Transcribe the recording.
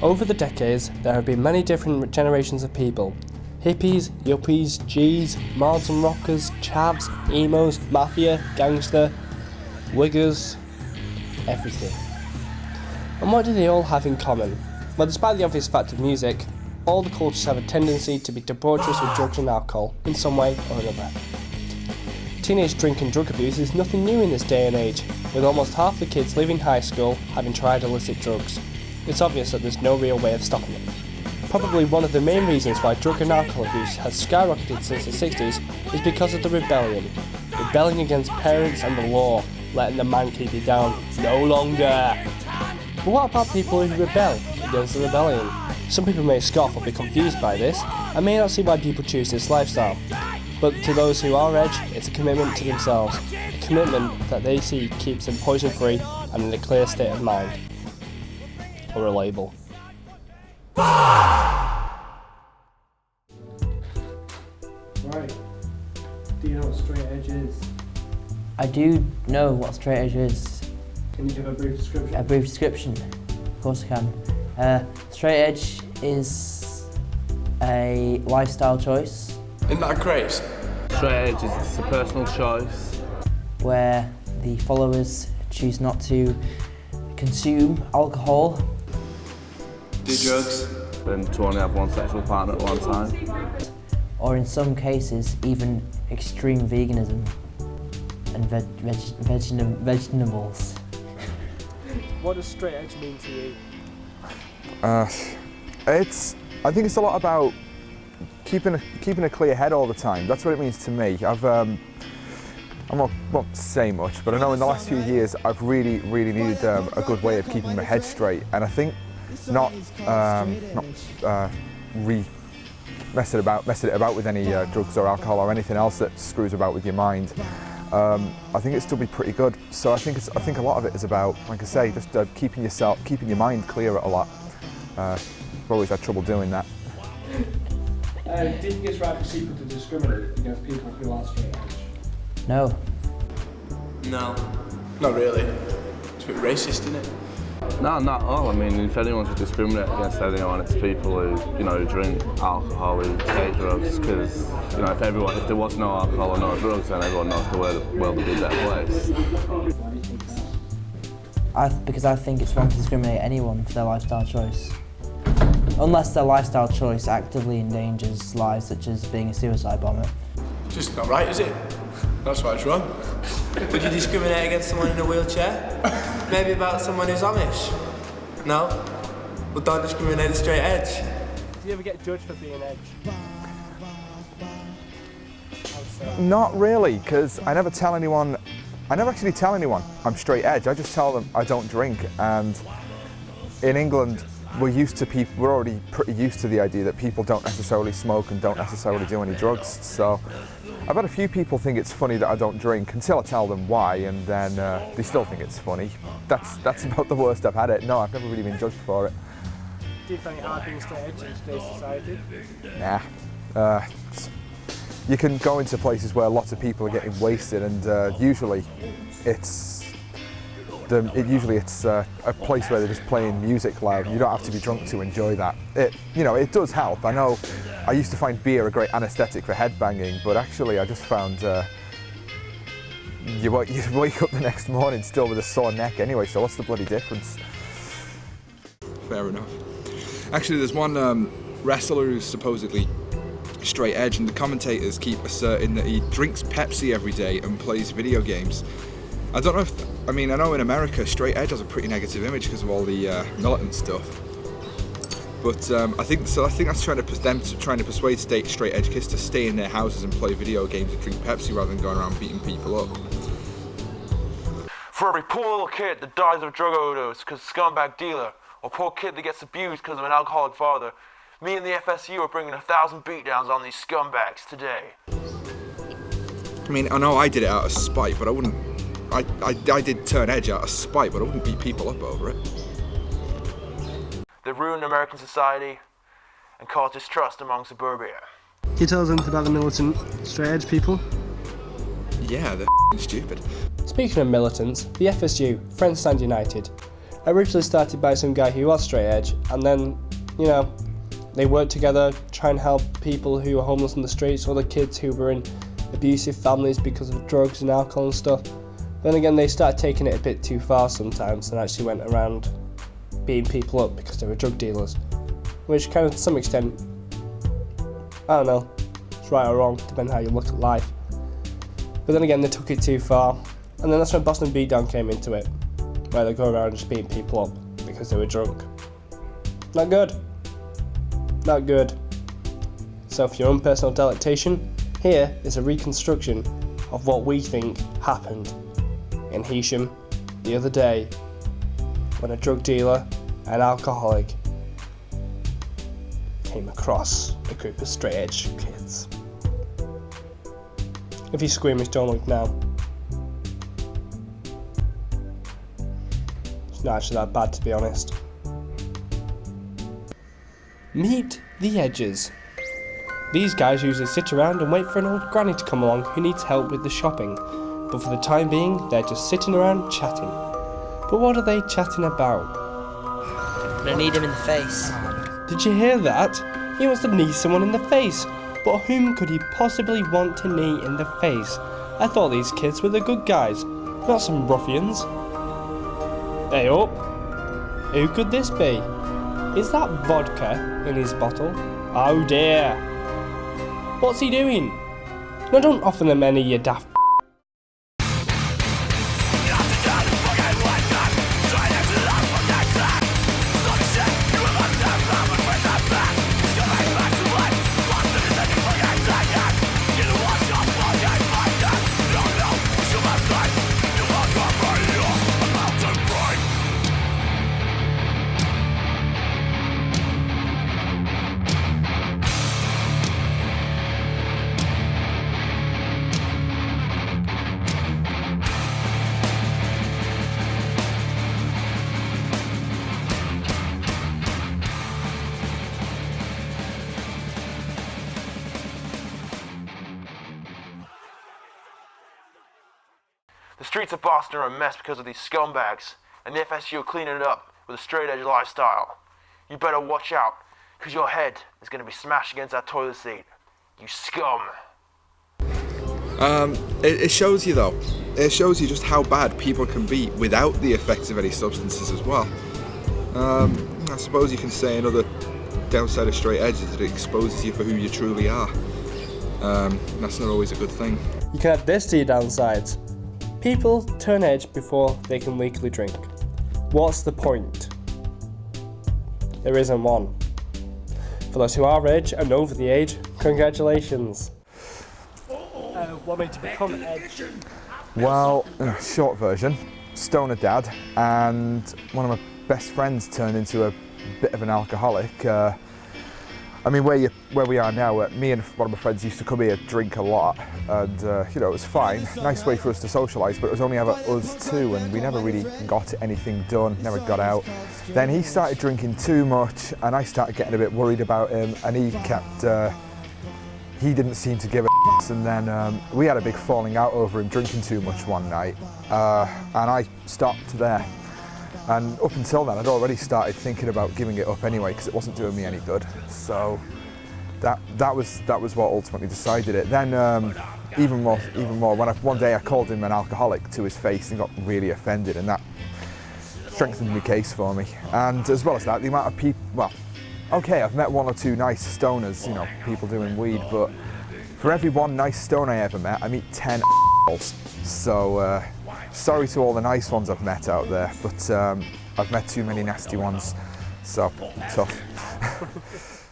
Over the decades, there have been many different generations of people. Hippies, yuppies, Gs, mods and rockers, chavs, emos, mafia, gangster, wiggers, everything. And what do they all have in common? Well, despite the obvious fact of music, all the cultures have a tendency to be debaucherous with drugs and alcohol in some way or another. Teenage drink and drug abuse is nothing new in this day and age, with almost half the kids leaving high school having tried illicit drugs. It's obvious that there's no real way of stopping it. Probably one of the main reasons why drug and alcohol abuse has skyrocketed since the 60s is because of the rebellion. Rebelling against parents and the law, letting the man keep you down no longer. But what about people who rebel against the rebellion? Some people may scoff or be confused by this, and may not see why people choose this lifestyle. But to those who are edge, it's a commitment to themselves, a commitment that they see keeps them poison-free and in a clear state of mind. Or a label. Right. Do you know what straight edge is? I do know what straight edge is. Can you give a brief description? A brief description, of course I can. Straight edge is a lifestyle choice. Isn't that great? Straight edge is a personal choice where the followers choose not to consume alcohol, do drugs, and to only have one sexual partner at one time, or in some cases even extreme veganism and vegetables. What does straight edge mean to you? I think it's a lot about keeping a clear head all the time. That's what it means to me. I won't say much, but I know in the last few years I've really needed a good way of keeping my head straight, and I think not messing it about with any drugs or alcohol or anything else that screws about with your mind. I think it'd still be pretty good. So I think a lot of it is about, like I say, just keeping your mind clear a lot. I've always had trouble doing that. Do you think it's right for people to discriminate against people who are straight edge? No. No. Not really. It's a bit racist, isn't it? No, not all. I mean, if anyone should discriminate against anyone, it's people who, who drink alcohol, who take drugs, because, if there was no alcohol or no drugs, then everyone knows the world would be a better place. Why do you think that? Because I think it's wrong to discriminate anyone for their lifestyle choice. Unless their lifestyle choice actively endangers lives, such as being a suicide bomber. Just not right, is it? That's why it's wrong. Would you discriminate against someone in a wheelchair? Maybe about someone who's Amish? No? Well, don't discriminate the straight edge. Do you ever get judged for being edge? Not really, because I never actually tell anyone I'm straight edge. I just tell them I don't drink, and in England we're already pretty used to the idea that people don't necessarily smoke and don't necessarily do any drugs. So I've had a few people think it's funny that I don't drink until I tell them why, and then they still think it's funny. That's about the worst I've had it. No, I've never really been judged for it. Do you find it hard being straight edge in today's society? Nah. You can go into places where lots of people are getting wasted, and usually it's a place where they're just playing music loud. You don't have to be drunk to enjoy that. It does help. I know I used to find beer a great anaesthetic for headbanging, but actually I just found you wake up the next morning still with a sore neck anyway, so what's the bloody difference? Fair enough. Actually, there's one wrestler who's supposedly straight edge, and the commentators keep asserting that he drinks Pepsi every day and plays video games. I don't know I know in America straight edge has a pretty negative image because of all the militant stuff. But I think that's trying to persuade straight edge kids to stay in their houses and play video games and drink Pepsi rather than going around beating people up. For every poor little kid that dies of drug overdose because of a scumbag dealer, or poor kid that gets abused because of an alcoholic father, me and the FSU are bringing 1,000 beatdowns on these scumbags today. I know I did it out of spite, but I wouldn't. I did turn edge out of spite, but I wouldn't beat people up over it. They ruined American society and caused distrust among suburbia. Can you tell us anything about the militant straight edge people? Yeah, they're stupid. Speaking of militants, the FSU, Friends Stand United, Originally started by some guy who was straight edge, and then, you know, they worked together, try and help people who were homeless on the streets, other kids who were in abusive families because of drugs and alcohol and stuff. Then again, they started taking it a bit too far sometimes and actually went around beating people up because they were drug dealers, which kind of, to some extent, I don't know, it's right or wrong, depending how you look at life. But then again, they took it too far, and then that's when Boston Beatdown came into it, where they go around just beating people up because they were drunk. Not good. Not good. So for your own personal delectation, here is a reconstruction of what we think happened in Heysham the other day when a drug dealer and alcoholic came across a group of straight edge kids. If you're squeamish, don't look now. It's not actually that bad, to be honest. Meet the Edges. These guys usually sit around and wait for an old granny to come along who needs help with the shopping, but for the time being they're just sitting around chatting. But what are they chatting about? I need him in the face. Did you hear that? He wants to knee someone in the face. But whom could he possibly want to knee in the face? I thought these kids were the good guys, not some ruffians. Hey up! Who could this be? Is that vodka in his bottle? Oh dear! What's he doing? No, don't offer them any, you daft. The streets of Boston are a mess because of these scumbags, and the FSU are cleaning it up with a straight edge lifestyle. You better watch out, because your head is going to be smashed against that toilet seat. You scum. It shows you though. It shows you just how bad people can be without the effects of any substances as well. I suppose you can say another downside of straight edge is that it exposes you for who you truly are. That's not always a good thing. You can add this to your downsides. People turn edge before they can legally drink. What's the point? There isn't one. For those who are edge and over the age, congratulations. What made you become edge? Well, short version, stoner dad, and one of my best friends turned into a bit of an alcoholic. I mean, where we are now, me and one of my friends used to come here, drink a lot, and you know, it was fine. Nice way for us to socialise, but it was only ever us two, and we never really got anything done, never got out. Then he started drinking too much, and I started getting a bit worried about him, and he didn't seem to give a and then we had a big falling out over him drinking too much one night, and I stopped there. And up until then, I'd already started thinking about giving it up anyway because it wasn't doing me any good. So that was what ultimately decided it. Then even more, when one day I called him an alcoholic to his face and got really offended, and that strengthened my case for me. And as well as that, the amount of people, well, okay, I've met one or two nice stoners, you know, people doing weed, but for every one nice stoner I ever met, I meet 10 assholes. So sorry to all the nice ones I've met out there, but I've met too many nasty ones, so tough.